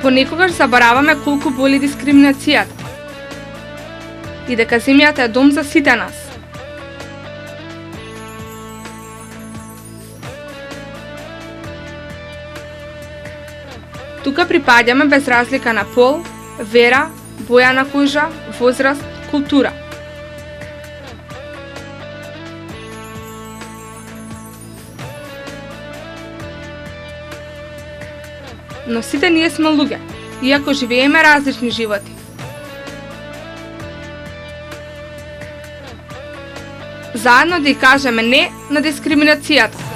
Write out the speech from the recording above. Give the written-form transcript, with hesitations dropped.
Понекогаш забораваме колку боли дискриминацијата и дека земјата е дом за сите нас. Тука припаѓаме без разлика на пол, вера, боја на кожа, возраст, култура. Но сите ние сме луѓе, иако живееме различни животи. Заедно да ја кажеме не на дискриминацијата.